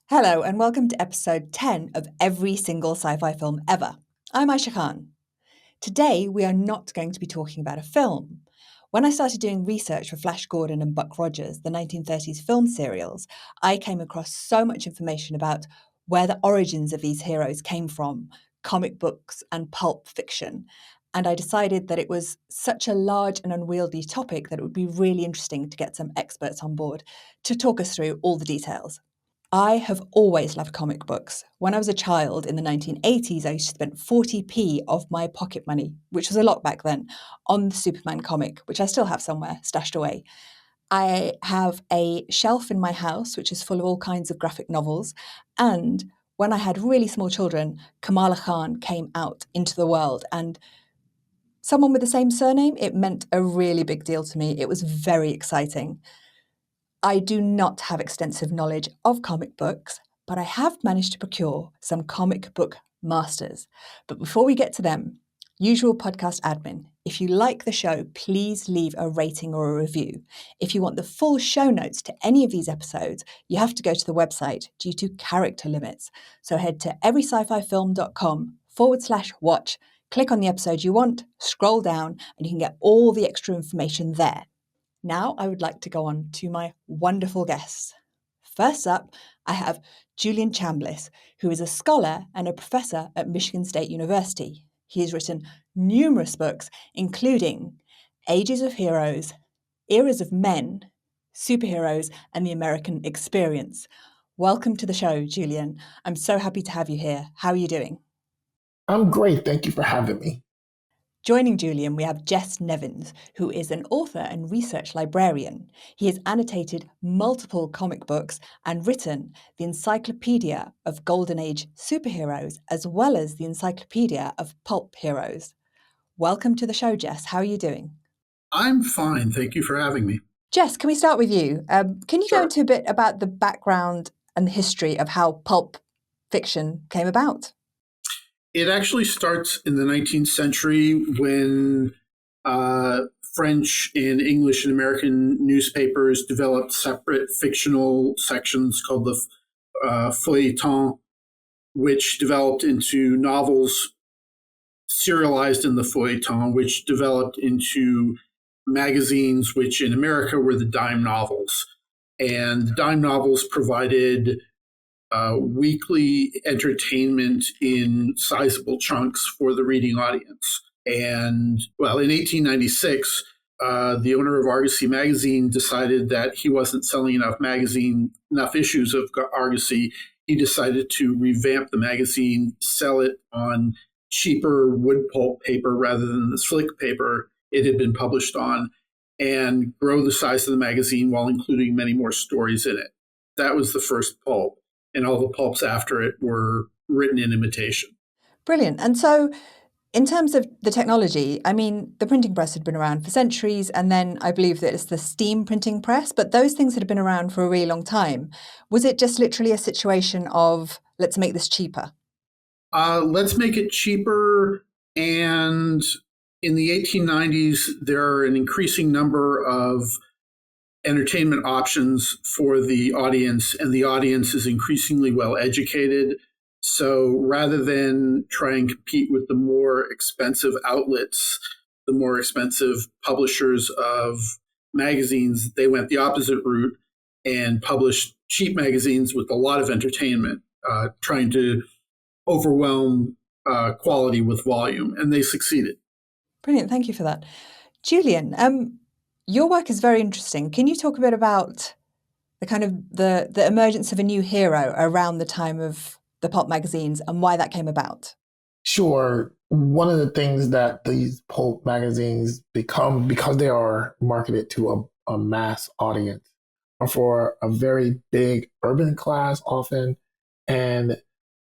Hello, and welcome to episode 10 of Every Single Sci-Fi Film Ever. I'm Aisha Khan. Today, we are not going to be talking about a film. When I started doing research for Flash Gordon and Buck Rogers, the 1930s film serials, I came across so much information about where the origins of these heroes came from, comic books and pulp fiction. And I decided that it was such a large and unwieldy topic that it would be really interesting to get some experts on board to talk us through all the details. I have always loved comic books. When I was a child in the 1980s, I used to spend 40p of my pocket money, which was a lot back then, on the Superman comic, which I still have somewhere stashed away. I have a shelf in my house, which is full of all kinds of graphic novels. And when I had really small children, Kamala Khan came out into the world. And someone with the same surname, it meant a really big deal to me. It was very exciting. I do not have extensive knowledge of comic books, but I have managed to procure some comic book masters. But before we get to them, usual podcast admin. If you like the show, please leave a rating or a review. If you want the full show notes to any of these episodes, you have to go to the website due to character limits. So head to everyscififilm.com/watch, click on the episode you want, scroll down, and you can get all the extra information there. Now I would like to go on to my wonderful guests. First up, I have Julian Chambliss, who is a scholar and a professor at Michigan State University. He has written numerous books, including Ages of Heroes, Eras of Men, Superheroes, and the American Experience. Welcome to the show, Julian. I'm so happy to have you here. How are you doing? I'm great. Thank you for having me. Joining Julian, we have Jess Nevins, who is an author and research librarian. He has annotated multiple comic books and written the Encyclopedia of Golden Age Superheroes, as well as the Encyclopedia of Pulp Heroes. Welcome to the show, Jess. How are you doing? I'm fine. Thank you for having me. Jess, can we start with you? Can you go into a bit about the background and the history of how pulp fiction came about? It actually starts in the 19th century when French and English and American newspapers developed separate fictional sections called the feuilleton, which developed into novels serialized in the feuilleton, which developed into magazines, which in America were the dime novels. And the dime novels provided weekly entertainment in sizable chunks for the reading audience. And, well, in 1896, the owner of Argosy magazine decided that he wasn't selling enough issues of Argosy. He decided to revamp the magazine, sell it on cheaper wood pulp paper rather than the slick paper it had been published on, and grow the size of the magazine while including many more stories in it. That was the first pulp. And all the pulps after it were written in imitation. Brilliant. And so in terms of the technology, I mean, the printing press had been around for centuries, and then I believe that it's the steam printing press, but those things had been around for a really long time. Was it just literally a situation of, let's make this cheaper? Let's make it cheaper. And in the 1890s, there are an increasing number of entertainment options for the audience, and the audience is increasingly well educated. So rather than try and compete with the more expensive outlets, the more expensive publishers of magazines, they went the opposite route and published cheap magazines with a lot of entertainment, trying to overwhelm quality with volume, and they succeeded. Brilliant. Thank you for that. Julian, your work is very interesting. Can you talk a bit about the kind of the emergence of a new hero around the time of the pulp magazines and why that came about? Sure. One of the things that these pulp magazines become, because they are marketed to a mass audience, are for a very big urban class often. And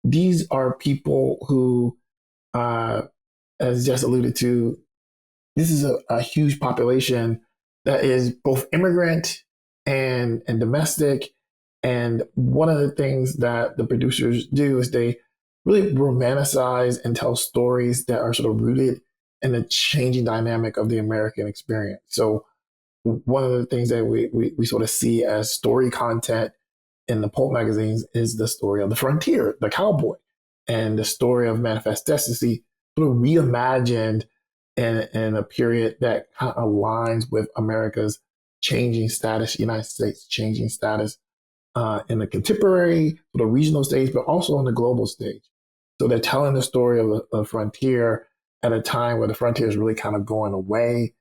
these are people who, as Jess alluded to, this is a huge population that is both immigrant and domestic. And one of the things that the producers do is they really romanticize and tell stories that are sort of rooted in the changing dynamic of the American experience. So one of the things that we sort of see as story content in the pulp magazines is the story of the frontier, the cowboy, and the story of Manifest Destiny, sort of reimagined in a period that kind of aligns with America's changing status, United States changing status in the contemporary, the regional stage, but also on the global stage. So they're telling the story of the frontier at a time where the frontier is really kind of going away,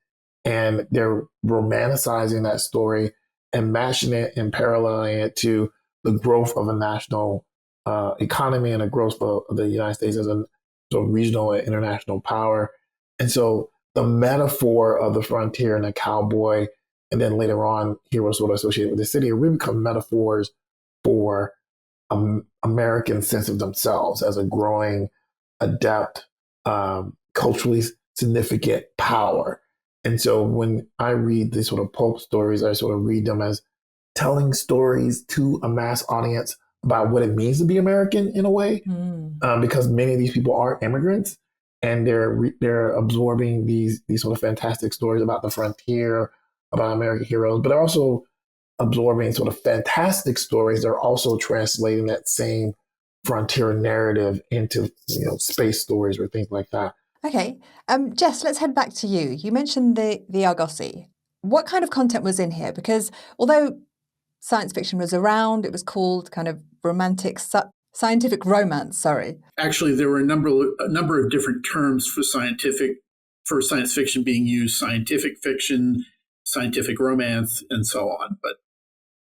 and they're romanticizing that story and matching it and paralleling it to the growth of a national economy and the growth of the United States as a sort of regional and international power. And so the metaphor of the frontier and the cowboy, and then later on, heroes sort of associated with the city, really become metaphors for American sense of themselves as a growing, adept, culturally significant power. And so when I read these sort of pulp stories, I sort of read them as telling stories to a mass audience about what it means to be American in a way, because many of these people are immigrants, and they're absorbing these sort of fantastic stories about the frontier, about American heroes, but they're also absorbing sort of fantastic stories. They're also translating that same frontier narrative into space stories or things like that. Okay, Jess, let's head back to you. You mentioned the Argosy. What kind of content was in here? Because although science fiction was around, it was called kind of scientific romance. Sorry. Actually, there were a number of different terms for science fiction being used: scientific fiction, scientific romance, and so on. But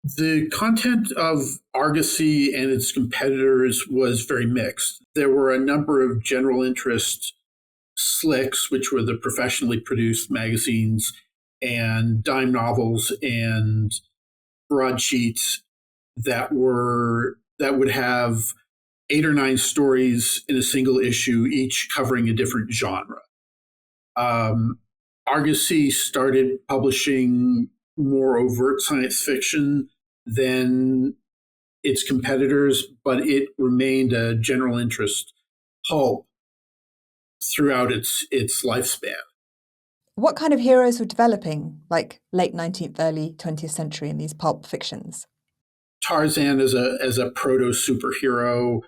the content of Argosy and its competitors was very mixed. There were a number of general interest slicks, which were the professionally produced magazines, and dime novels and broadsheets that would have 8 or 9 stories in a single issue, each covering a different genre. Argosy started publishing more overt science fiction than its competitors, but it remained a general interest pulp throughout its lifespan. What kind of heroes were developing, like late 19th, early 20th century in these pulp fictions? Tarzan as a proto superhero,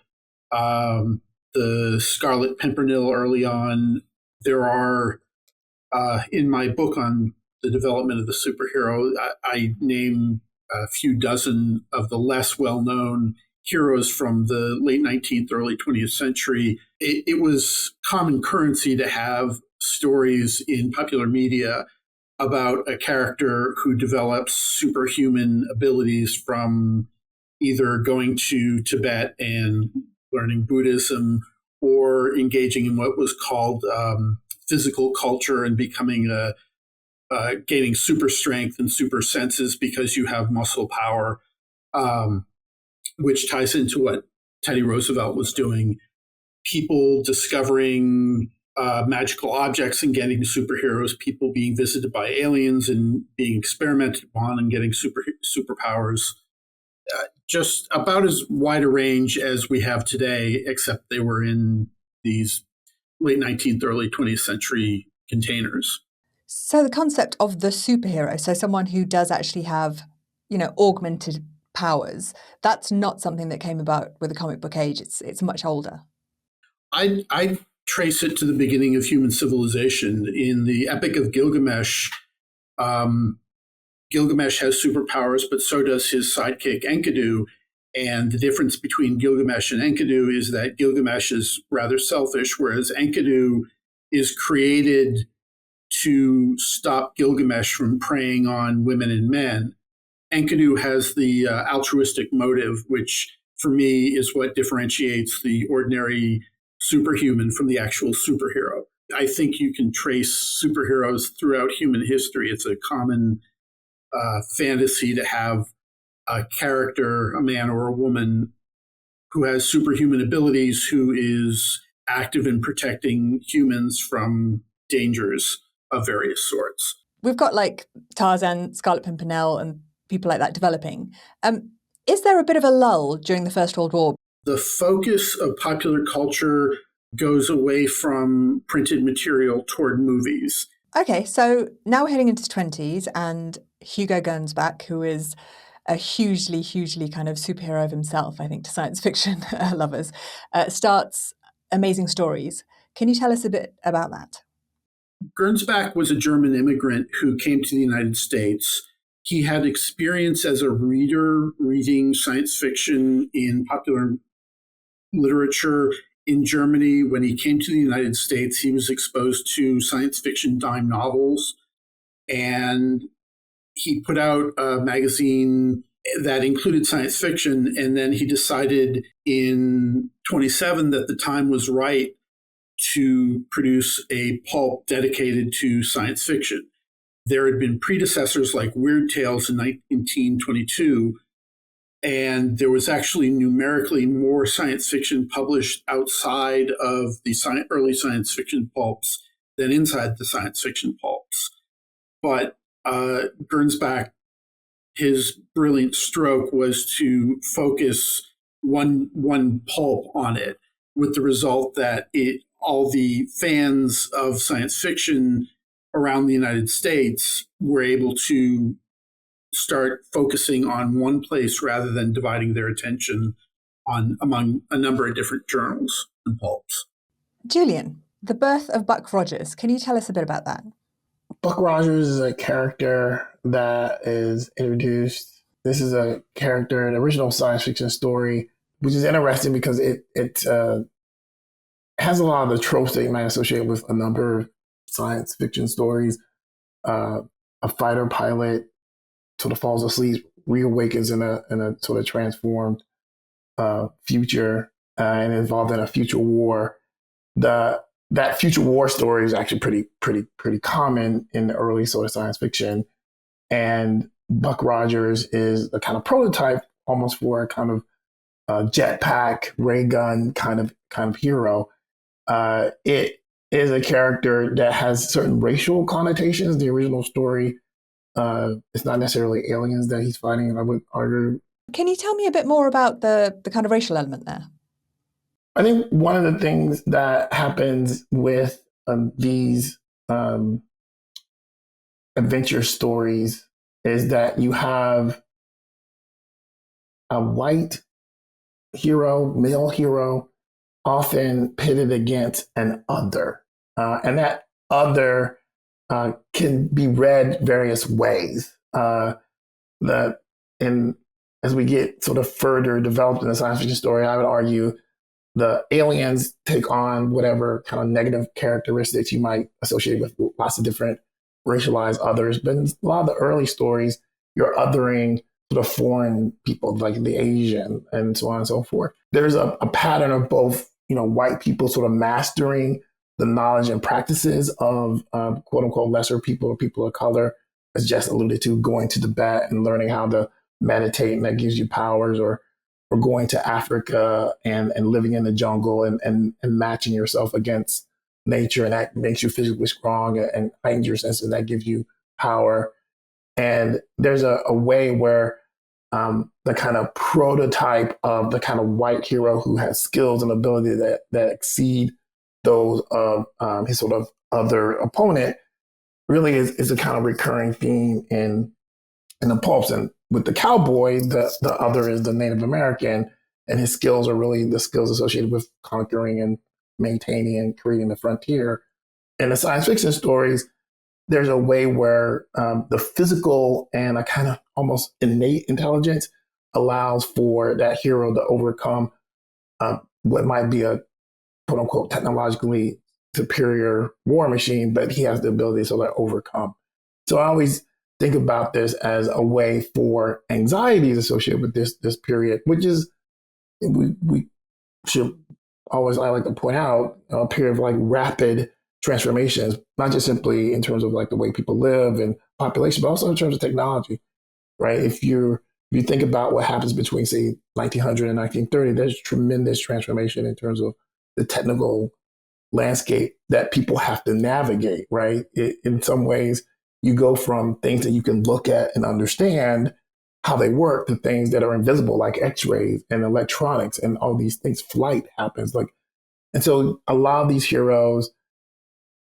the Scarlet Pimpernel early on. There are in my book on the development of the superhero, I name a few dozen of the less well-known heroes from the late 19th, early 20th century. It was common currency to have stories in popular media about a character who develops superhuman abilities from either going to Tibet and learning Buddhism or engaging in what was called physical culture and becoming gaining super strength and super senses because you have muscle power, which ties into what Teddy Roosevelt was doing. People discovering magical objects and getting superheroes, people being visited by aliens and being experimented on and getting superpowers. Just about as wide a range as we have today, except they were in these late 19th, early 20th century containers. So the concept of the superhero, so someone who does actually have, augmented powers, that's not something that came about with the comic book age. It's much older. I trace it to the beginning of human civilization. In the Epic of Gilgamesh, Gilgamesh has superpowers, but so does his sidekick Enkidu. And the difference between Gilgamesh and Enkidu is that Gilgamesh is rather selfish, whereas Enkidu is created to stop Gilgamesh from preying on women and men. Enkidu has the altruistic motive, which for me is what differentiates the ordinary superhuman from the actual superhero. I think you can trace superheroes throughout human history. It's a common fantasy to have a character, a man or a woman, who has superhuman abilities, who is active in protecting humans from dangers of various sorts. We've got like Tarzan, Scarlet Pimpernel, and people like that developing. Is there a bit of a lull during the First World War? The focus of popular culture goes away from printed material toward movies. Okay, so now we're heading into the 20s, and Hugo Gernsback, who is a hugely kind of superhero of himself, I think, to science fiction lovers, starts Amazing Stories. Can you tell us a bit about that? Gernsback was a German immigrant who came to the United States. He had experience as a reader reading science fiction in popular literature in Germany. When he came to the United States, he was exposed to science fiction dime novels, and he put out a magazine that included science fiction. And then he decided in 27 that the time was right to produce a pulp dedicated to science fiction. There had been predecessors like Weird Tales in 1922, and there was actually numerically more science fiction published outside of the early science fiction pulps than inside the science fiction pulps. But Gernsback, his brilliant stroke was to focus one pulp on it, with the result that all the fans of science fiction around the United States were able to start focusing on one place rather than dividing their attention among a number of different journals and pulps. Julian, the birth of Buck Rogers. Can you tell us a bit about that? Buck Rogers is a character that is introduced. This is a character, an original science fiction story, which is interesting because it has a lot of the tropes that you might associate with a number of science fiction stories. A fighter pilot sort of falls asleep, reawakens in a sort of transformed future, and involved in a future war. That future war story is actually pretty common in the early sort of science fiction, and Buck Rogers is a kind of prototype, almost for a kind of jetpack, ray gun kind of hero. It is a character that has certain racial connotations. The original story, it's not necessarily aliens that he's fighting, and I would argue. Can you tell me a bit more about the kind of racial element there? I think one of the things that happens with these adventure stories is that you have a white hero, male hero, often pitted against an other. And that other can be read various ways. As we get sort of further developed in the science fiction story, I would argue the aliens take on whatever kind of negative characteristics you might associate with lots of different racialized others. But in a lot of the early stories, you're othering sort of foreign people like the Asian and so on and so forth. There's a pattern of both, white people sort of mastering the knowledge and practices of quote unquote lesser people or people of color, as Jess alluded to, going to Tibet and learning how to meditate, and that gives you powers, or going to Africa and living in the jungle and matching yourself against nature, and that makes you physically strong and heightens your senses, and that gives you power. And there's a way where the kind of prototype of the kind of white hero who has skills and ability that exceed those of his sort of other opponent really is a kind of recurring theme in the pulps. And with the cowboy, the other is the Native American, and his skills are really the skills associated with conquering and maintaining and creating the frontier. In the science fiction stories, there's a way where the physical and a kind of almost innate intelligence allows for that hero to overcome what might be a quote unquote technologically superior war machine, but he has the ability to sort of overcome. So I always think about this as a way for anxieties associated with this period, which is, we should always, I like to point out, a period of like rapid transformations, not just simply in terms of like the way people live and population, but also in terms of technology, right? If you think about what happens between, say, 1900 and 1930, there's tremendous transformation in terms of the technical landscape that people have to navigate, right? In some ways, you go from things that you can look at and understand how they work to things that are invisible, like X-rays and electronics and all these things. Flight happens, and so a lot of these heroes,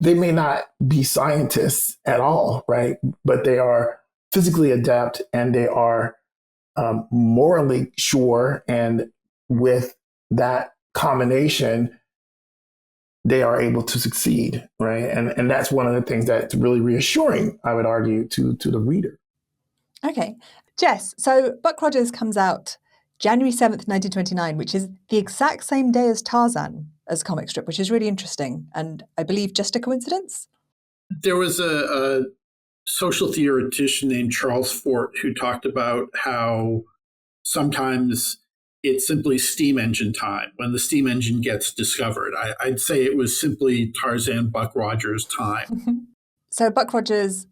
they may not be scientists at all, right? But they are physically adept, and they are morally sure, and with that combination, they are able to succeed, right? And that's one of the things that's really reassuring, I would argue, to the reader. Okay. Jess, so Buck Rogers comes out January 7th, 1929, which is the exact same day as Tarzan as comic strip, which is really interesting. And I believe just a coincidence? There was a social theoretician named Charles Fort who talked about how sometimes it's simply steam engine time when the steam engine gets discovered. I'd say it was simply Tarzan Buck Rogers time. So Buck Rogers,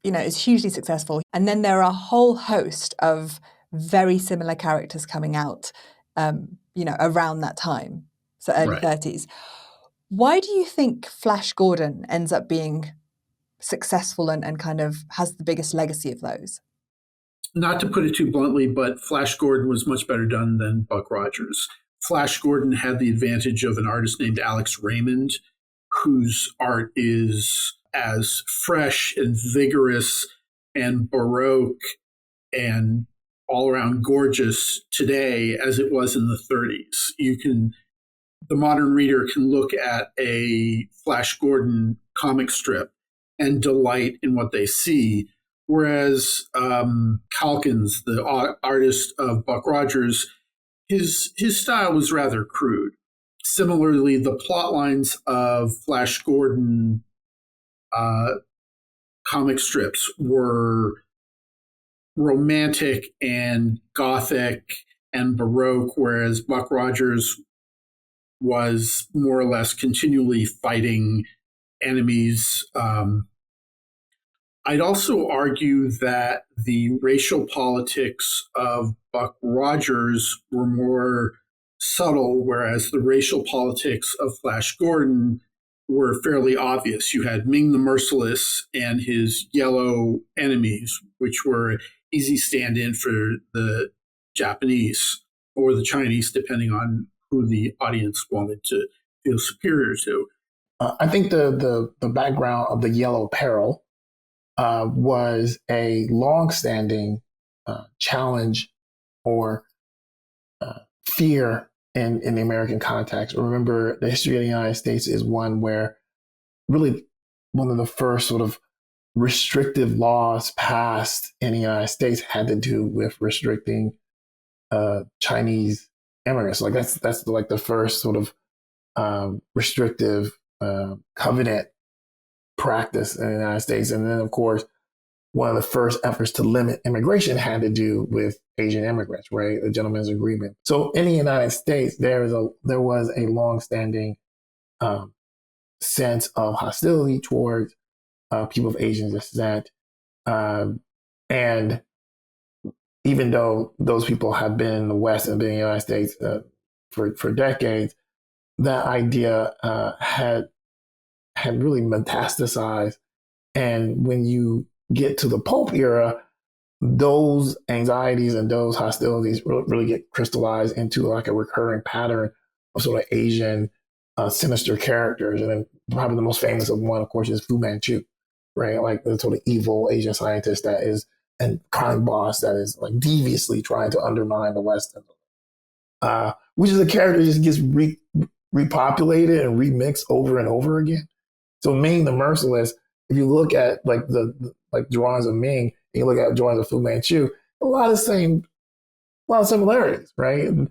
is hugely successful. And then there are a whole host of very similar characters coming out, around that time, so early Right. 30s. Why do you think Flash Gordon ends up being successful and kind of has the biggest legacy of those? Not to put it too bluntly, but Flash Gordon was much better done than Buck Rogers. Flash Gordon had the advantage of an artist named Alex Raymond, whose art is as fresh and vigorous and baroque and all around gorgeous today as it was in the 30s. The modern reader can look at a Flash Gordon comic strip and delight in what they see. Whereas Calkins, the artist of Buck Rogers, his style was rather crude. Similarly, the plot lines of Flash Gordon comic strips were romantic and gothic and baroque, whereas Buck Rogers was more or less continually fighting enemies. I'd also argue that the racial politics of Buck Rogers were more subtle, whereas the racial politics of Flash Gordon were fairly obvious. You had Ming the Merciless and his yellow enemies, which were easy stand-in for the Japanese or the Chinese, depending on who the audience wanted to feel superior to. I think the background of the Yellow Peril was a long-standing challenge or fear in the American context. Remember, the history of the United States is one where really one of the first sort of restrictive laws passed in the United States had to do with restricting Chinese immigrants. Like that's like the first sort of restrictive covenant practice in the United States. And then, of course, one of the first efforts to limit immigration had to do with Asian immigrants, right? The Gentleman's Agreement. So in the United States, there was a longstanding sense of hostility towards people of Asian descent. And even though those people have been in the West and been in the United States for decades, that idea had really metastasized. And when you get to the Pulp era, those anxieties and those hostilities really get crystallized into like a recurring pattern of sort of Asian sinister characters. And then probably the most famous of one, of course, is Fu Manchu, right? Like the sort of evil Asian scientist that is, and crime boss that is like deviously trying to undermine the West. Which is a character that just gets repopulated and remixed over and over again. So Ming the Merciless, if you look at like the drawings of Ming, and you look at drawings of Fu Manchu, a lot of similarities, right? And,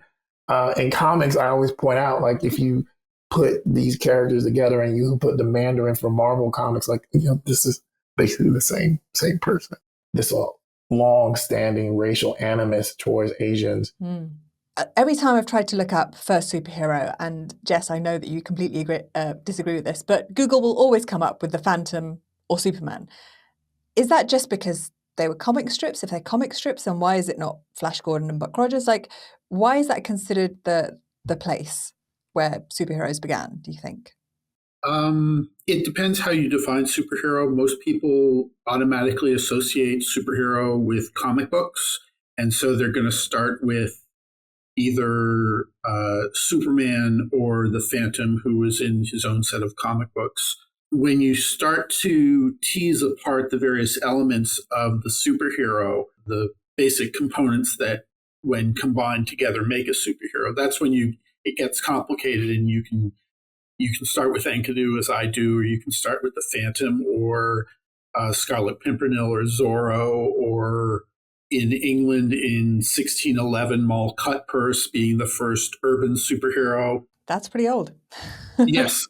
in comics, I always point out, like, if you put these characters together and you put the Mandarin from Marvel Comics, like, this is basically the same person. This long-standing racial animus towards Asians. Mm. Every time I've tried to look up first superhero, and Jess, I know that you completely disagree with this, but Google will always come up with the Phantom or Superman. Is that just because they were comic strips? If they're comic strips, then why is it not Flash Gordon and Buck Rogers? Like, why is that considered the place where superheroes began, do you think? It depends how you define superhero. Most people automatically associate superhero with comic books, and so they're going to start with either Superman or the Phantom, who was in his own set of comic books. When you start to tease apart the various elements of the superhero, the basic components that, when combined together, make a superhero. That's when it gets complicated, and you can start with Enkidu, as I do, or you can start with the Phantom, or Scarlet Pimpernel, or Zorro, or in England in 1611, Moll Cutpurse being the first urban superhero. That's pretty old. Yes.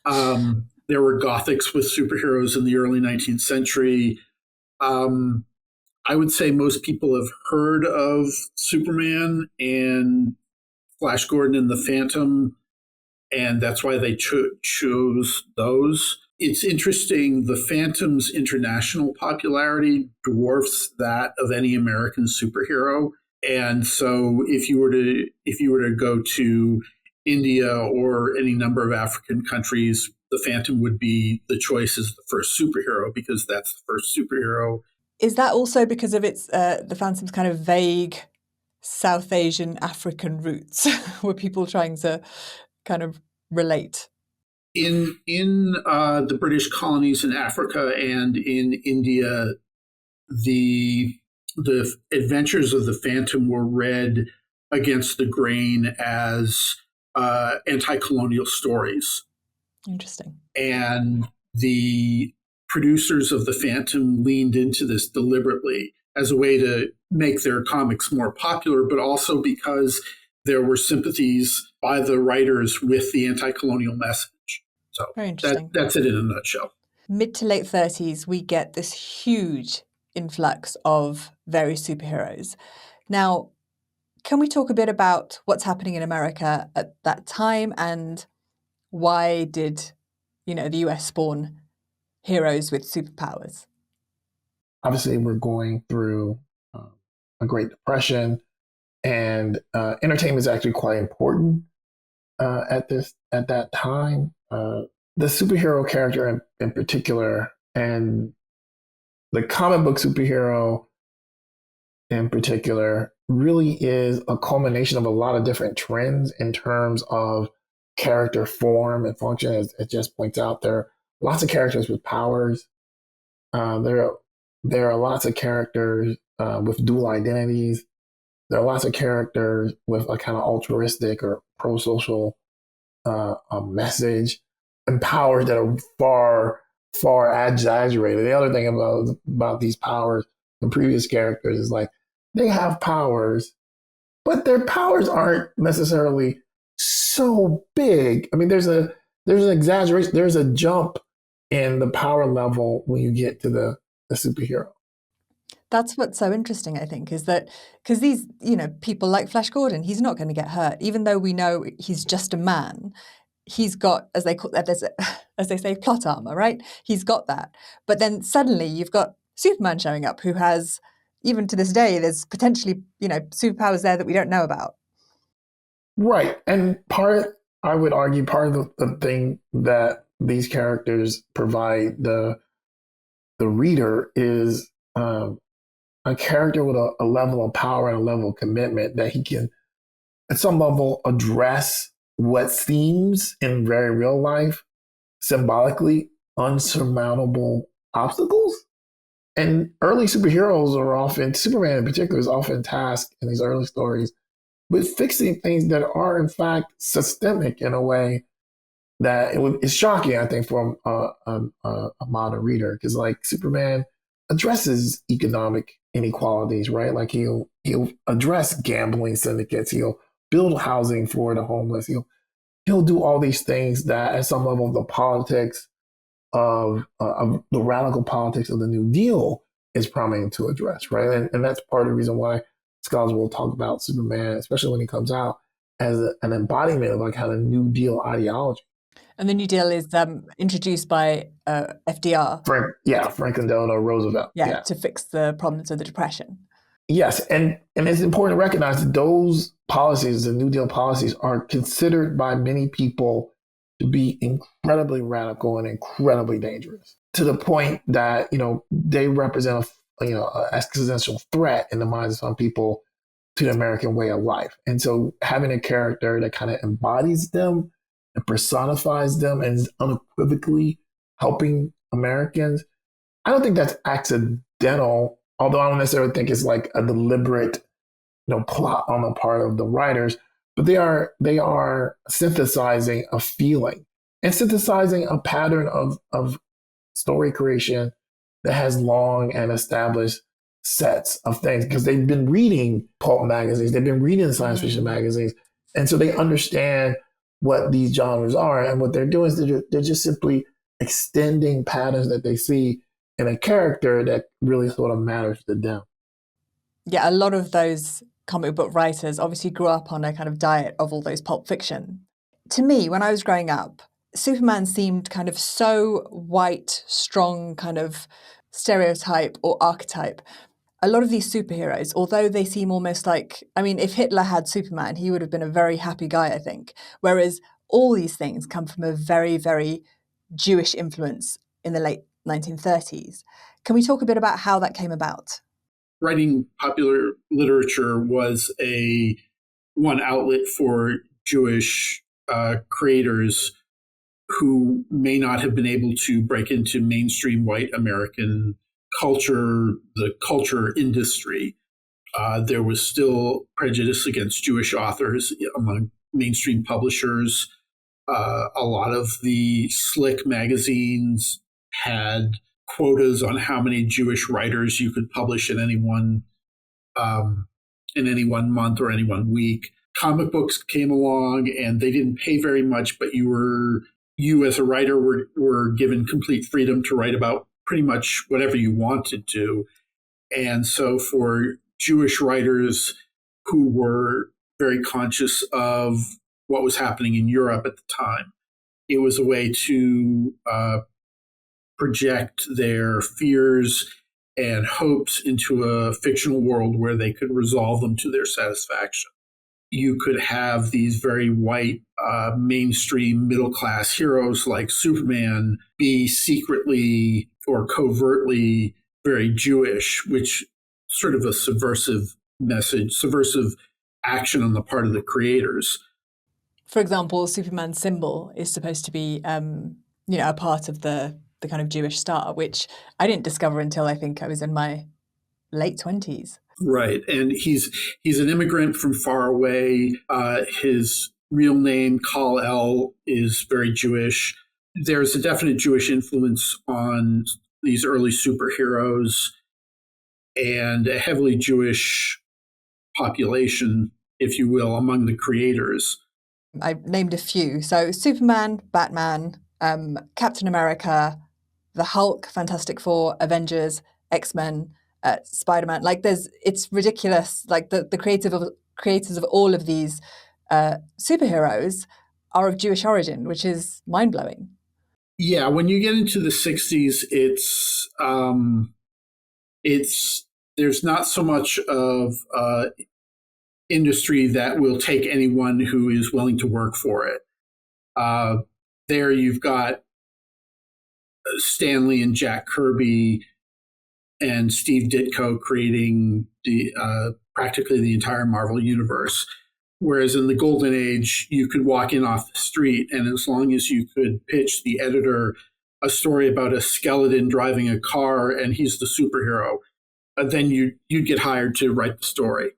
There were Gothics with superheroes in the early 19th century. I would say most people have heard of Superman and Flash Gordon and the Phantom, and that's why they chose those. It's interesting, the Phantom's international popularity dwarfs that of any American superhero. And so if you were to go to India or any number of African countries, the Phantom would be the choice as the first superhero, because that's the first superhero. Is that also because of its the Phantom's kind of vague South Asian African roots? Were people trying to kind of relate? In the British colonies in Africa and in India, the adventures of the Phantom were read against the grain as anti-colonial stories. Interesting. And the producers of the Phantom leaned into this deliberately as a way to make their comics more popular, but also because there were sympathies by the writers with the anti-colonial message. So very interesting. That's it in a nutshell. Mid to late 30s, we get this huge influx of various superheroes. Now, can we talk a bit about what's happening in America at that time, and why did, the US spawn heroes with superpowers? Obviously, we're going through a Great Depression, and entertainment is actually quite important at that time. The superhero character in particular, and the comic book superhero in particular, really is a culmination of a lot of different trends in terms of character form and function. As it just points out, there are lots of characters with powers. There are lots of characters with dual identities. There are lots of characters with a kind of altruistic or pro-social message, and powers that are far, far exaggerated. The other thing about these powers in previous characters is, like, they have powers, but their powers aren't necessarily so big. I mean, there's an exaggeration, there's a jump in the power level when you get to the superhero. That's what's so interesting, I think, is that because these, people like Flash Gordon, he's not going to get hurt, even though we know he's just a man. He's got, as they say, plot armor, right? He's got that. But then suddenly you've got Superman showing up, who has, even to this day, there's potentially, superpowers there that we don't know about. Right. And I would argue, part of the thing that these characters provide the reader is a character with a level of power and a level of commitment that he can, at some level, address what seems in very real life symbolically unsurmountable obstacles. And early superheroes are often, Superman in particular, is often tasked in these early stories with fixing things that are, in fact, systemic in a way that is shocking, I think, for a modern reader. Because, like, Superman addresses economic inequalities, right? Like, he'll address gambling syndicates. He'll build housing for the homeless. He'll do all these things that, at some level, the politics of the radical politics of the New Deal is promising to address, right? And that's part of the reason why scholars will talk about Superman, especially when he comes out, as an embodiment of, like, kind of New Deal ideology. And the New Deal is introduced by FDR. Franklin Delano Roosevelt. Yeah, to fix the problems of the Depression. Yes, and it's important to recognize that those policies, the New Deal policies, are considered by many people to be incredibly radical and incredibly dangerous, to the point that, they represent an existential threat in the minds of some people to the American way of life. And so having a character that kind of embodies them and personifies them and is unequivocally helping Americans, I don't think that's accidental. although I don't necessarily think it's like a deliberate, plot on the part of the writers, but they are synthesizing a feeling and synthesizing a pattern of story creation that has long and established sets of things, because they've been reading pulp magazines, they've been reading science fiction magazines, and so they understand what these genres are, and what they're doing is they're just simply extending patterns that they see in a character that really sort of matters to them. Yeah, a lot of those comic book writers obviously grew up on a kind of diet of all those pulp fiction. To me, when I was growing up, Superman seemed kind of so white, strong, kind of stereotype or archetype. A lot of these superheroes, although they seem almost like, I mean, if Hitler had Superman, he would have been a very happy guy, I think. Whereas all these things come from a very, very Jewish influence in the late 1930s. Can we talk a bit about how that came about? Writing popular literature was one outlet for Jewish creators who may not have been able to break into mainstream white American culture, the culture industry. There was still prejudice against Jewish authors among mainstream publishers. A lot of the slick magazines had quotas on how many Jewish writers you could publish in any one month or any one week. Comic books came along and they didn't pay very much, but you as a writer were given complete freedom to write about pretty much whatever you wanted to. And so for Jewish writers who were very conscious of what was happening in Europe at the time, it was a way to project their fears and hopes into a fictional world where they could resolve them to their satisfaction. You could have these very white, mainstream middle-class heroes like Superman be secretly or covertly very Jewish, which sort of a subversive message, subversive action on the part of the creators. For example, Superman's symbol is supposed to be, a part of the kind of Jewish star, which I didn't discover until I think I was in my late 20s. Right. And he's an immigrant from far away. His real name, Kal-El, is very Jewish. There's a definite Jewish influence on these early superheroes and a heavily Jewish population, if you will, among the creators. I named a few. So Superman, Batman, Captain America, the Hulk, Fantastic Four, Avengers, X-Men, Spider-Man. It's ridiculous. Like the creators of all of these superheroes are of Jewish origin, which is mind-blowing. Yeah, when you get into the 60s, there's not so much of industry that will take anyone who is willing to work for it. There you've got Stan Lee and Jack Kirby and Steve Ditko creating practically the entire Marvel universe. Whereas in the Golden Age, you could walk in off the street, and as long as you could pitch the editor a story about a skeleton driving a car and he's the superhero, then you'd get hired to write the story.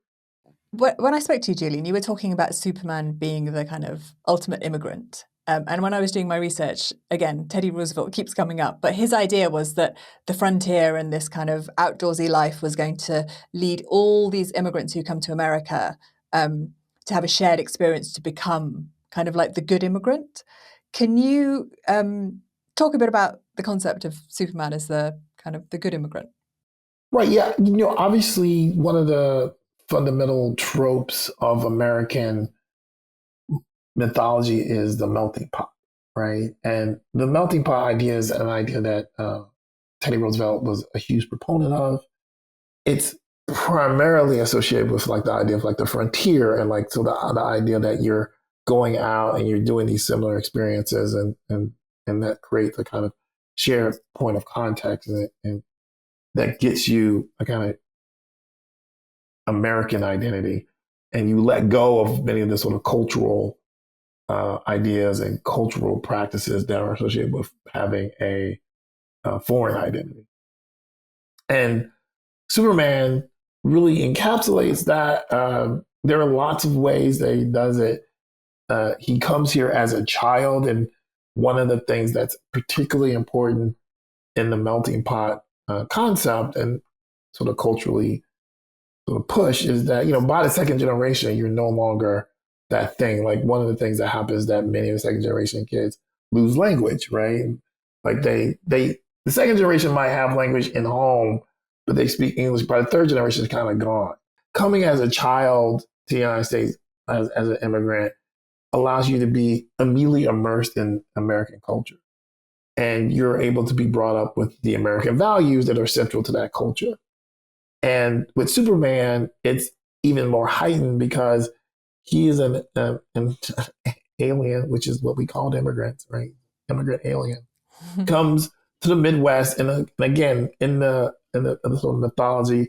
When I spoke to you, Julian, you were talking about Superman being the kind of ultimate immigrant. And when I was doing my research, again, Teddy Roosevelt keeps coming up, but his idea was that the frontier and this kind of outdoorsy life was going to lead all these immigrants who come to America to have a shared experience to become kind of like the good immigrant. Can you talk a bit about the concept of Superman as the kind of the good immigrant? Right. Yeah. Obviously, one of the fundamental tropes of American mythology is the melting pot, right? And the melting pot idea is an idea that Teddy Roosevelt was a huge proponent of. It's primarily associated with like the idea of like the frontier, and like so the idea that you're going out and you're doing these similar experiences, and that creates a kind of shared point of context, and that gets you a kind of American identity, and you let go of many of the sort of cultural ideas and cultural practices that are associated with having a foreign identity. And Superman really encapsulates that. There are lots of ways that he does it. He comes here as a child, and one of the things that's particularly important in the melting pot concept and sort of culturally sort of push is that, by the second generation, you're no longer that thing. Like, one of the things that happens that many of the second generation kids lose language, right? Like the second generation might have language in home, but they speak English. By the third generation, it's kind of gone. Coming as a child to the United States as an immigrant allows you to be immediately immersed in American culture. And you're able to be brought up with the American values that are central to that culture. And with Superman, it's even more heightened because he is an alien, which is what we called immigrants, right? Immigrant alien. Comes to the Midwest, and again, in the sort of mythology of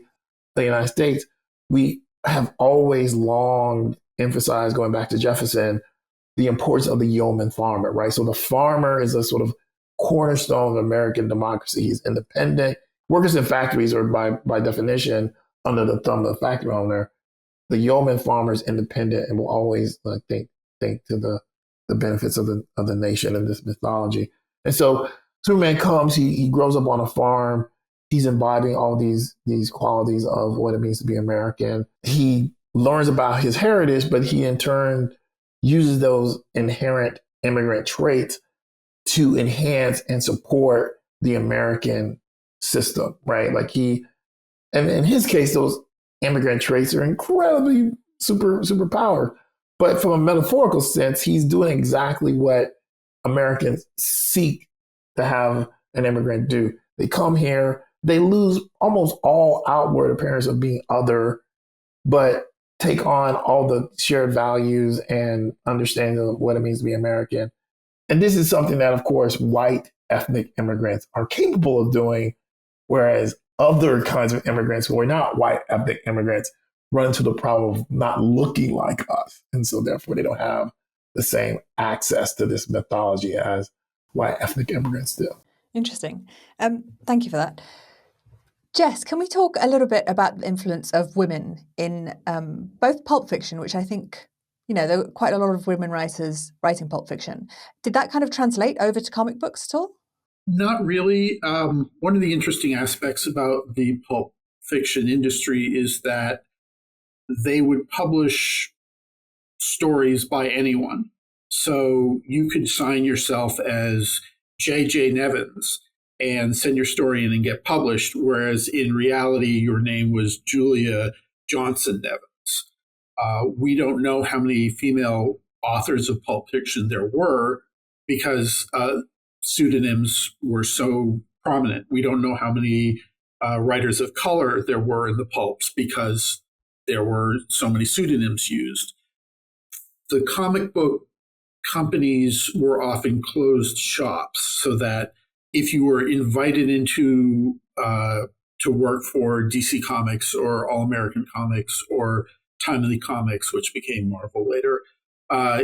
the United States, we have always long emphasized, going back to Jefferson, the importance of the yeoman farmer, right? So the farmer is a sort of cornerstone of American democracy. He's independent. Workers in factories are by definition under the thumb of the factory owner. The yeoman farmer is independent and will always think to the benefits of the nation in this mythology. And so Superman comes, he grows up on a farm. He's embodying all these qualities of what it means to be American. He learns about his heritage, but he in turn uses those inherent immigrant traits to enhance and support the American system, right? Like and in his case, those immigrant traits are incredibly superpowered. But from a metaphorical sense, he's doing exactly what Americans seek to have an immigrant do. They come here, they lose almost all outward appearance of being other, but take on all the shared values and understanding of what it means to be American. And this is something that, of course, white ethnic immigrants are capable of doing, whereas other kinds of immigrants who are not white ethnic immigrants run into the problem of not looking like us. And so therefore they don't have the same access to this mythology as white ethnic immigrants do. Interesting. Thank you for that. Jess, can we talk a little bit about the influence of women in both pulp fiction, which I think, there were quite a lot of women writers writing pulp fiction. Did that kind of translate over to comic books at all? Not really. One of the interesting aspects about the pulp fiction industry is that they would publish stories by anyone. So you could sign yourself as J.J. Nevins and send your story in and get published, whereas in reality, your name was Julia Johnson Nevins. We don't know how many female authors of pulp fiction there were because pseudonyms were so prominent. We don't know how many writers of color there were in the pulps because there were so many pseudonyms used. The comic book companies were often closed shops, so that if you were invited into to work for DC Comics or All American Comics or Timely Comics, which became Marvel later,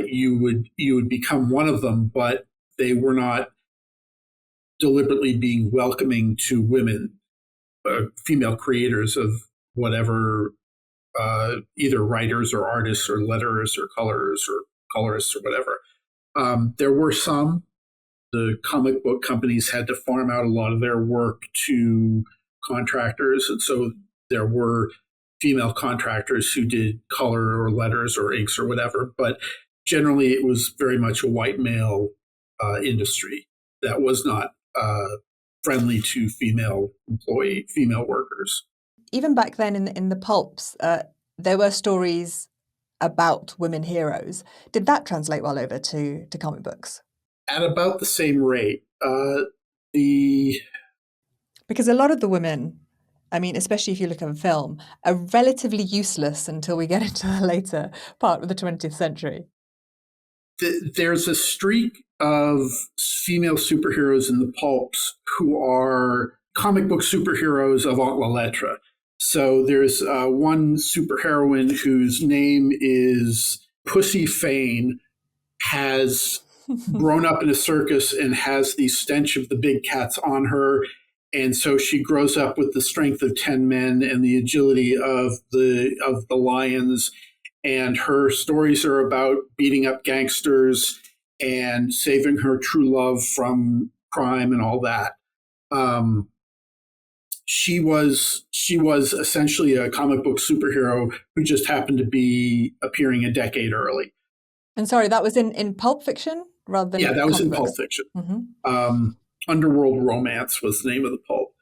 you would become one of them, but they were not deliberately being welcoming to women, female creators of whatever, either writers or artists or letterers or colors or colorists or whatever. There were some. The comic book companies had to farm out a lot of their work to contractors, and so there were female contractors who did color or letters or inks or whatever, but generally it was very much a white male industry that was not friendly to female workers. Even back then in the pulps, there were stories about women heroes. Did that translate well over to comic books? At about the same rate. Because a lot of the women, I mean, especially if you look at a film, are relatively useless until we get into the later part of the 20th century. There's a streak of female superheroes in the pulps who are comic book superheroes avant la lettre. So there's one superheroine whose name is Pussy Fane, has grown up in a circus and has the stench of the big cats on her. And so she grows up with the strength of 10 men and the agility of the lions. And her stories are about beating up gangsters and saving her true love from crime and all that. She was essentially a comic book superhero who just happened to be appearing a decade early. And sorry, that was in Pulp Fiction rather than that was in books? Pulp Fiction. Underworld Romance was the name of the pulp.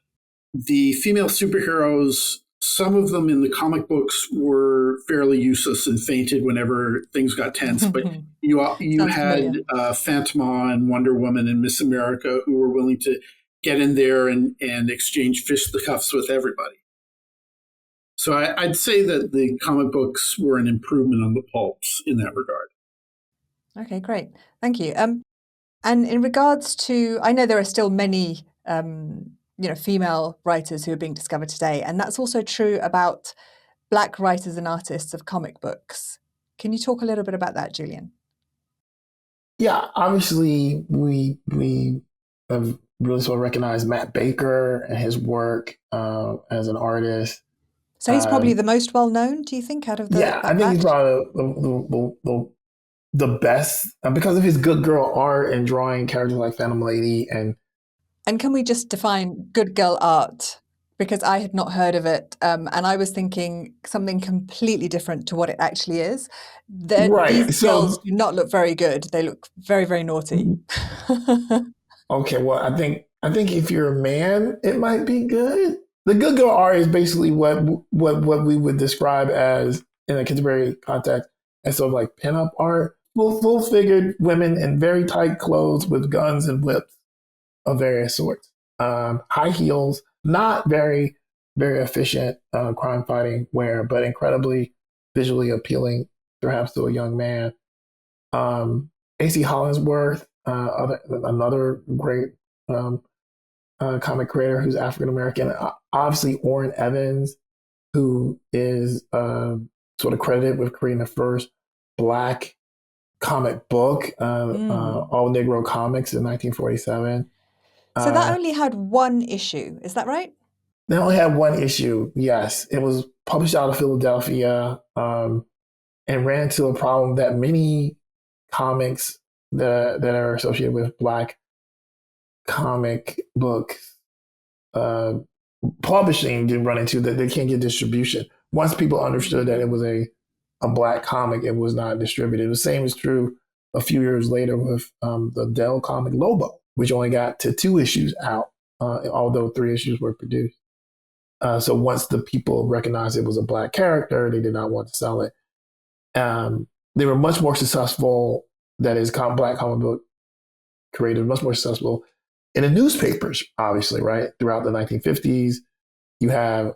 The female superheroes, some of them in the comic books were fairly useless and fainted whenever things got tense. But you had Phantoma and Wonder Woman and Miss America who were willing to get in there and exchange fisticuffs with everybody. So I'd say that the comic books were an improvement on the pulps in that regard. Okay, great. Thank you. And in regards to, I know there are still many, female writers who are being discovered today, and that's also true about Black writers and artists of comic books. Can you talk a little bit about that, Julian? Yeah, obviously we have really sort of recognized Matt Baker and his work as an artist. So he's probably the most well known, do you think, out of the? Yeah, I think he's probably the best because of his good girl art and drawing characters like Phantom Lady and can we just define good girl art? Because I had not heard of it, and I was thinking something completely different to what it actually is. These girls do not look very good. They look very, very naughty. Okay, well, I think if you're a man, it might be good. The good girl art is basically what we would describe as, in a contemporary context, as sort of like pinup art. Full-figured women in very tight clothes with guns and whips of various sorts. High heels, not very, very efficient crime-fighting wear, but incredibly visually appealing, perhaps to a young man. A.C. Hollingsworth, another great comic creator who's African-American. Obviously, Orrin Evans, who is sort of credited with creating the first Black comic book, All Negro Comics in 1947. So that only had one issue, is that right? They only had one issue, yes. It was published out of Philadelphia and ran into a problem that many comics that are associated with Black comic books publishing did run into, that they can't get distribution. Once people understood that it was a Black comic, it was not distributed. The same is true a few years later with the Dell comic Lobo, which only got to 2 issues out, although 3 issues were produced. So once the people recognized it was a Black character, they did not want to sell it. They were much more successful, that is, Black comic book creators, much more successful in the newspapers, obviously, right? Throughout the 1950s, you have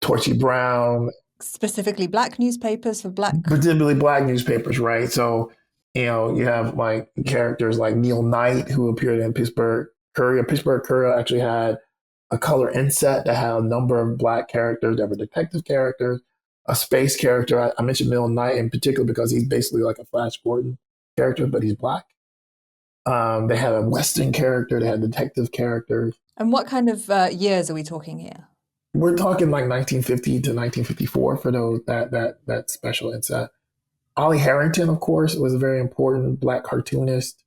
Torchy Brown. Specifically Black newspapers for Black? Particularly Black newspapers, right? So, you have like characters like Neil Knight, who appeared in Pittsburgh Courier. Pittsburgh Courier actually had a color inset that had a number of Black characters that were detective characters, a space character. I mentioned Neil Knight in particular because he's basically like a Flash Gordon character, but he's Black. They had a Western character, they had detective characters. And what kind of years are we talking here? We're talking like 1950 to 1954 for those that special inset. Ollie Harrington, of course, was a very important Black cartoonist.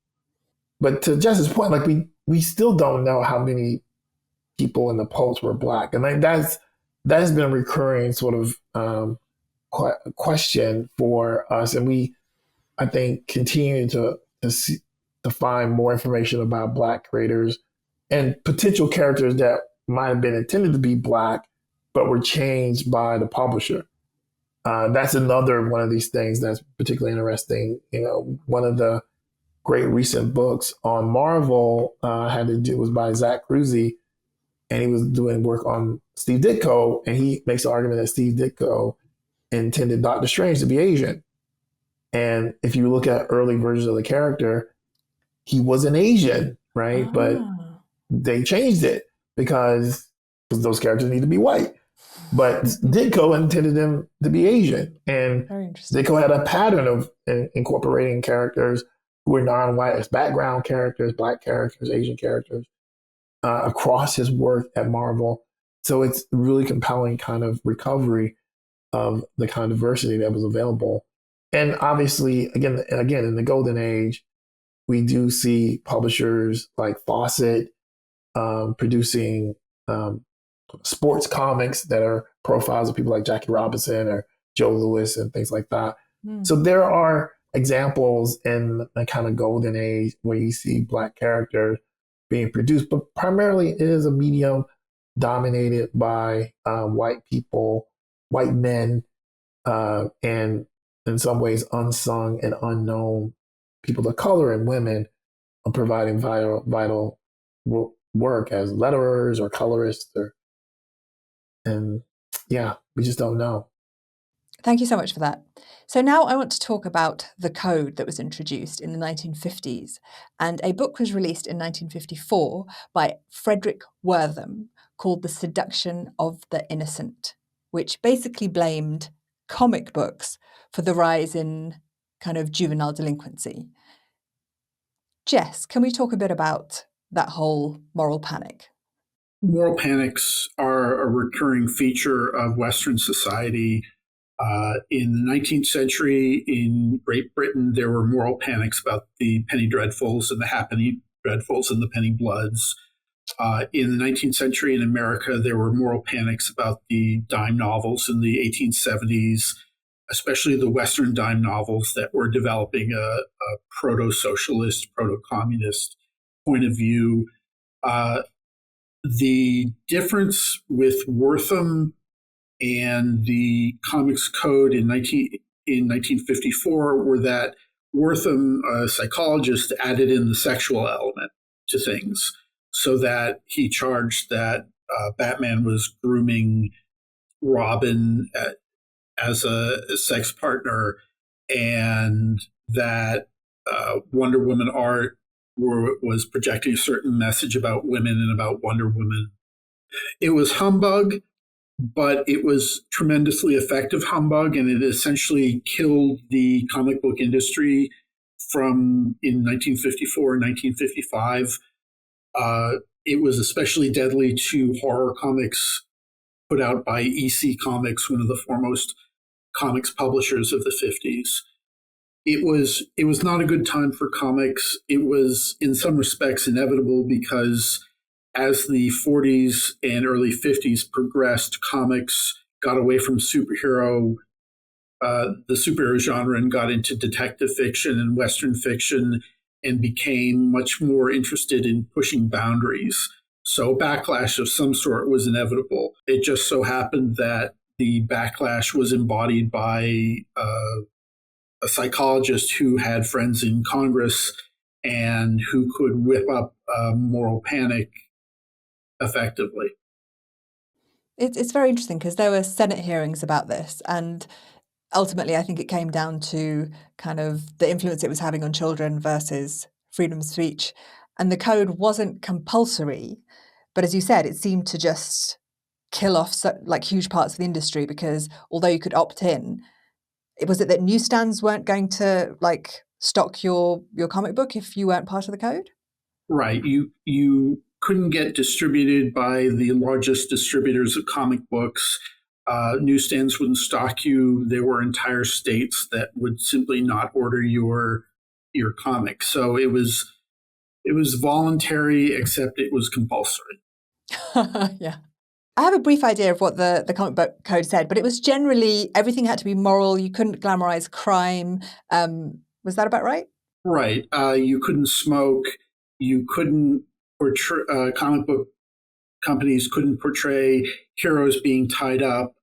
But to Jess's point, like we still don't know how many people in the Pulps were Black, and like that has been a recurring sort of question for us, and we, I think, continue to find more information about Black creators and potential characters that might have been intended to be Black, but were changed by the publisher. That's another one of these things that's particularly interesting. One of the great recent books on Marvel was by Zach Cruzy, and he was doing work on Steve Ditko, and he makes the argument that Steve Ditko intended Doctor Strange to be Asian. And if you look at early versions of the character, he wasn't Asian, right? Ah. But they changed it because those characters need to be white. But Ditko intended them to be Asian. And Ditko had a pattern of incorporating characters who were non-white as background characters, Black characters, Asian characters. across his work at Marvel. So it's really compelling kind of recovery of the kind of diversity that was available. And obviously, again and again, in the golden age, we do see publishers like Fawcett producing sports comics that are profiles of people like Jackie Robinson or Joe Louis and things like that. So there are examples in the kind of golden age where you see Black characters being produced, but primarily it is a medium dominated by white people, white men, and in some ways unsung and unknown people of color and women providing vital work as letterers or colorists, and yeah, we just don't know. Thank you so much for that. So now I want to talk about the code that was introduced in the 1950s. And a book was released in 1954 by Frederick Wortham called The Seduction of the Innocent, which basically blamed comic books for the rise in kind of juvenile delinquency. Jess, can we talk a bit about that whole moral panic? Moral panics are a recurring feature of Western society. In the 19th century, in Great Britain, there were moral panics about the penny dreadfuls and the halfpenny dreadfuls and the penny bloods. In the 19th century in America, there were moral panics about the dime novels in the 1870s, especially the Western dime novels that were developing a proto-socialist, proto-communist point of view. The difference with Wortham and the Comics Code in 1954 were that Wortham, a psychologist, added in the sexual element to things, so that he charged that Batman was grooming Robin as a sex partner, and that Wonder Woman art was projecting a certain message about women and about Wonder Woman. It was humbug, but it was tremendously effective humbug, and it essentially killed the comic book industry from in 1954 and 1955. It was especially deadly to horror comics put out by EC Comics, one of the foremost comics publishers of the 50s. It was not a good time for comics. It was, in some respects, inevitable because as the 40s and early 50s progressed, comics got away from the superhero genre, and got into detective fiction and Western fiction, and became much more interested in pushing boundaries. So backlash of some sort was inevitable. It just so happened that the backlash was embodied by a psychologist who had friends in Congress and who could whip up moral panic effectively. It's very interesting because there were Senate hearings about this, and ultimately I think it came down to kind of the influence it was having on children versus freedom of speech. And the code wasn't compulsory, but as you said, it seemed to just kill off huge parts of the industry, because although you could opt in, was it that newsstands weren't going to stock your comic book if you weren't part of the code? Right. You couldn't get distributed by the largest distributors of comic books. Newsstands wouldn't stock you. There were entire states that would simply not order your comic. So it was voluntary, except it was compulsory. Yeah. I have a brief idea of what the comic book code said, but it was generally everything had to be moral. You couldn't glamorize crime. Was that about right? Right. You couldn't smoke. You couldn't portray, comic book companies couldn't portray heroes being tied up.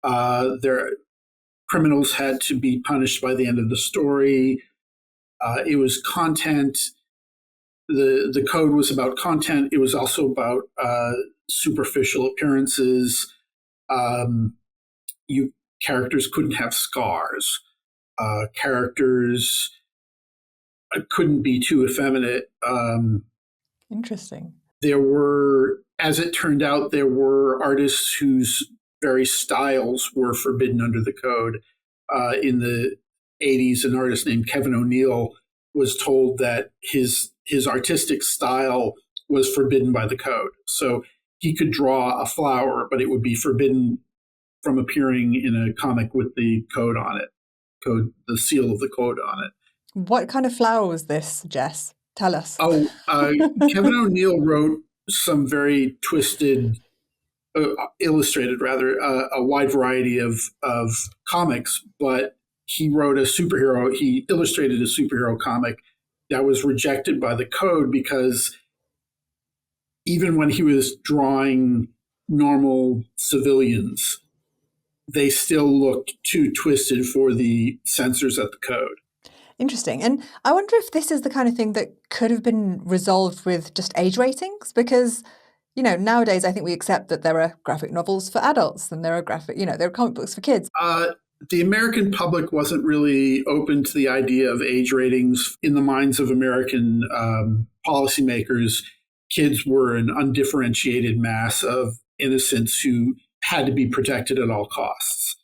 Their criminals had to be punished by the end of the story. It was content. The code was about content. It was also about superficial appearances. Characters couldn't have scars. Characters couldn't be too effeminate. Interesting. There were, as it turned out, there were artists whose very styles were forbidden under the code. In the 80s, an artist named Kevin O'Neill was told that his artistic style was forbidden by the code. So he could draw a flower, but it would be forbidden from appearing in a comic with the code on it, the seal of the code on it. What kind of flower was this, Jess? Tell us. Oh, Kevin O'Neill wrote some very twisted, illustrated rather, a wide variety of comics, but he wrote he illustrated a superhero comic that was rejected by the code because even when he was drawing normal civilians, they still looked too twisted for the censors at the code. Interesting. And I wonder if this is the kind of thing that could have been resolved with just age ratings, because, nowadays I think we accept that there are graphic novels for adults and there are there are comic books for kids. The American public wasn't really open to the idea of age ratings. In the minds of American policymakers, kids were an undifferentiated mass of innocents who had to be protected at all costs.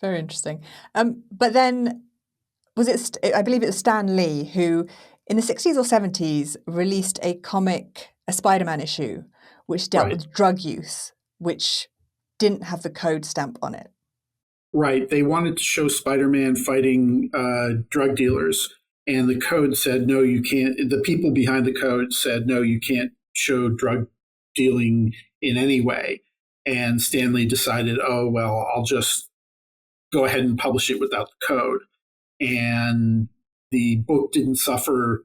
Very interesting. But then, I believe it was Stan Lee who, in the 60s or 70s, released a Spider-Man issue, which dealt with drug use, which didn't have the code stamp on it. Right. They wanted to show Spider-Man fighting drug dealers, and the code said, no, you can't. The people behind the code said, no, you can't show drug dealing in any way. And Stan Lee decided, oh, well, I'll just go ahead and publish it without the code. And the book didn't suffer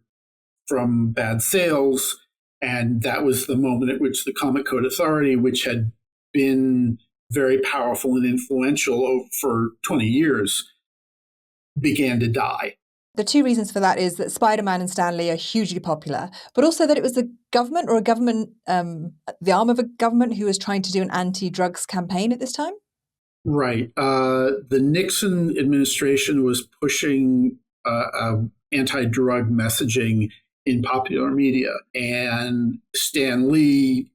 from bad sales. And that was the moment at which the Comic Code Authority, which had been very powerful and influential for 20 years, began to die. The two reasons for that is that Spider-Man and Stan Lee are hugely popular, but also that it was the government the arm of a government who was trying to do an anti-drugs campaign at this time? Right. The Nixon administration was pushing anti-drug messaging in popular media. And Stan Lee,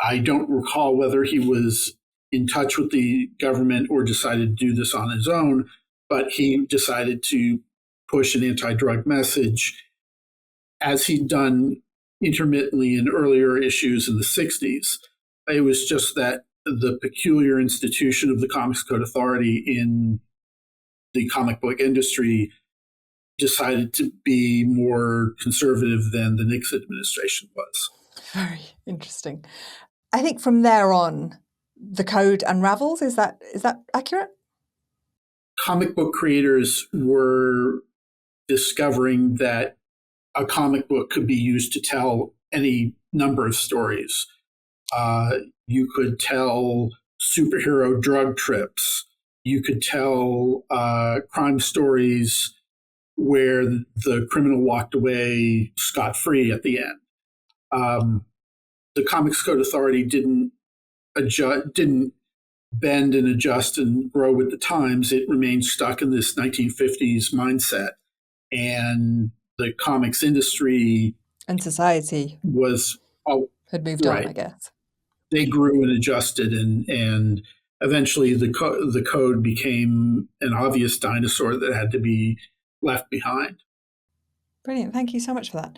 I don't recall whether he was in touch with the government or decided to do this on his own, but he decided to push an anti-drug message, as he'd done intermittently in earlier issues in the 60s. It was just that the peculiar institution of the Comics Code Authority in the comic book industry decided to be more conservative than the Nixon administration was. Very interesting. I think from there on, the code unravels. Is that accurate? Comic book creators were discovering that a comic book could be used to tell any number of stories. You could tell superhero drug trips. You could tell crime stories where the criminal walked away scot-free at the end. The Comics Code Authority didn't bend and adjust and grow with the times. It remained stuck in this 1950s mindset. And the comics industry and society had moved on, I guess. They grew and adjusted, and eventually the code became an obvious dinosaur that had to be left behind. Brilliant. Thank you so much for that.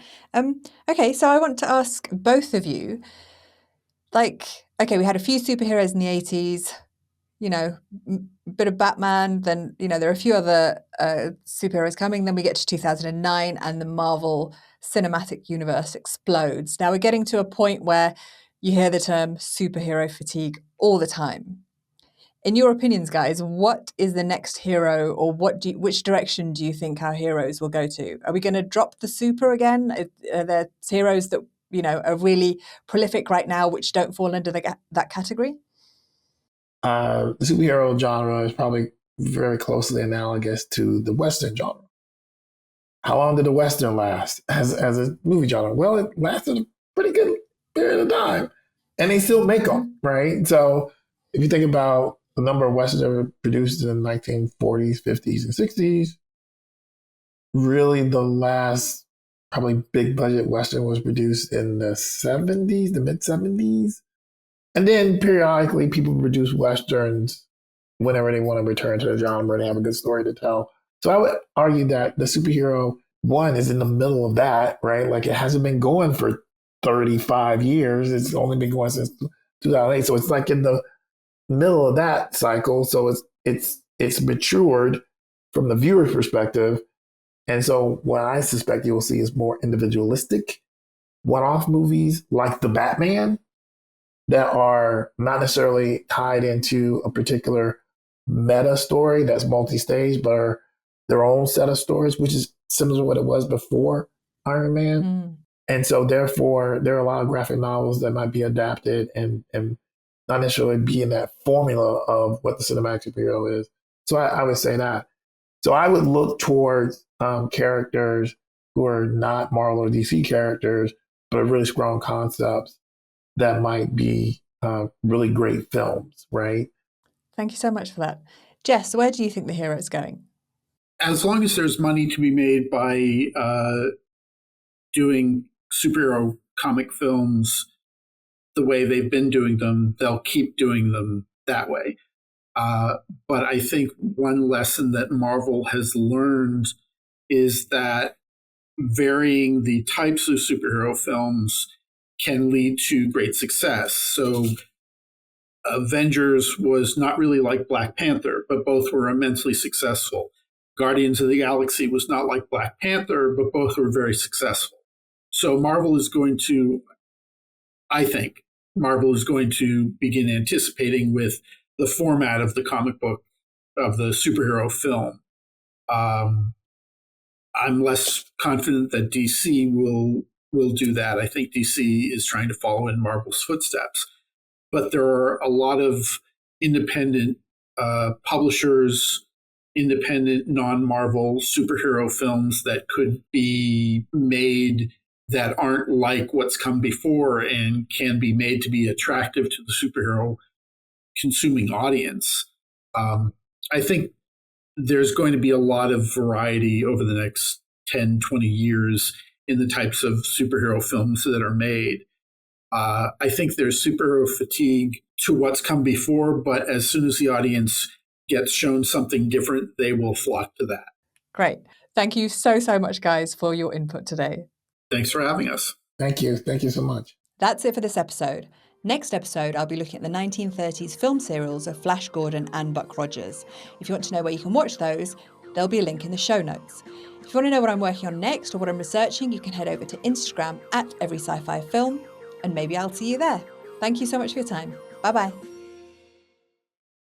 Okay, so I want to ask both of you, we had a few superheroes in the 80s, bit of Batman, then, there are a few other superheroes coming. Then we get to 2009 and the Marvel Cinematic Universe explodes. Now we're getting to a point where you hear the term superhero fatigue all the time. In your opinions, guys, what is the next hero, or which direction do you think our heroes will go to? Are we going to drop the super again? Are there heroes that, are really prolific right now which don't fall under that category? The superhero genre is probably very closely analogous to the Western genre. How long did the Western last as a movie genre? Well, it lasted a pretty good period of time, and they still make them, right? So if you think about the number of Westerns that were produced in the 1940s, 50s, and 60s, really the last probably big budget Western was produced in the 70s, the mid 70s. And then periodically people produce Westerns whenever they want to return to the genre and have a good story to tell. So I would argue that the superhero one is in the middle of that, right? Like it hasn't been going for 35 years. It's only been going since 2008. So it's like in the middle of that cycle. So it's matured from the viewer's perspective. And so what I suspect you will see is more individualistic one-off movies like The Batman that are not necessarily tied into a particular meta story that's multi-stage, but are their own set of stories, which is similar to what it was before Iron Man. Mm. And so therefore, there are a lot of graphic novels that might be adapted and not necessarily be in that formula of what the cinematic superhero is. So I would say that. So I would look towards characters who are not Marvel or DC characters, but are really strong concepts that might be really great films, right? Thank you so much for that. Jess, where do you think the hero is going? As long as there's money to be made by doing superhero comic films the way they've been doing them, they'll keep doing them that way. But I think one lesson that Marvel has learned is that varying the types of superhero films can lead to great success. So Avengers was not really like Black Panther, but both were immensely successful. Guardians of the Galaxy was not like Black Panther, but both were very successful. So Marvel is going to, I think, Marvel is going to begin anticipating with the format of the comic book, of the superhero film. I'm less confident that DC will do that. I think DC is trying to follow in Marvel's footsteps. But there are a lot of independent publishers, independent non-Marvel superhero films that could be made that aren't like what's come before and can be made to be attractive to the superhero consuming audience. I think there's going to be a lot of variety over the next 10, 20 years in the types of superhero films that are made. I think there's superhero fatigue to what's come before, but as soon as the audience gets shown something different, they will flock to that. Great. Thank you so much, guys, for your input today. Thanks for having us. Thank you. Thank you so much. That's it for this episode. Next episode, I'll be looking at the 1930s film serials of Flash Gordon and Buck Rogers. If you want to know where you can watch those, there'll be a link in the show notes. If you want to know what I'm working on next or what I'm researching, you can head over to Instagram @EverySciFiFilm, and maybe I'll see you there. Thank you so much for your time. Bye-bye.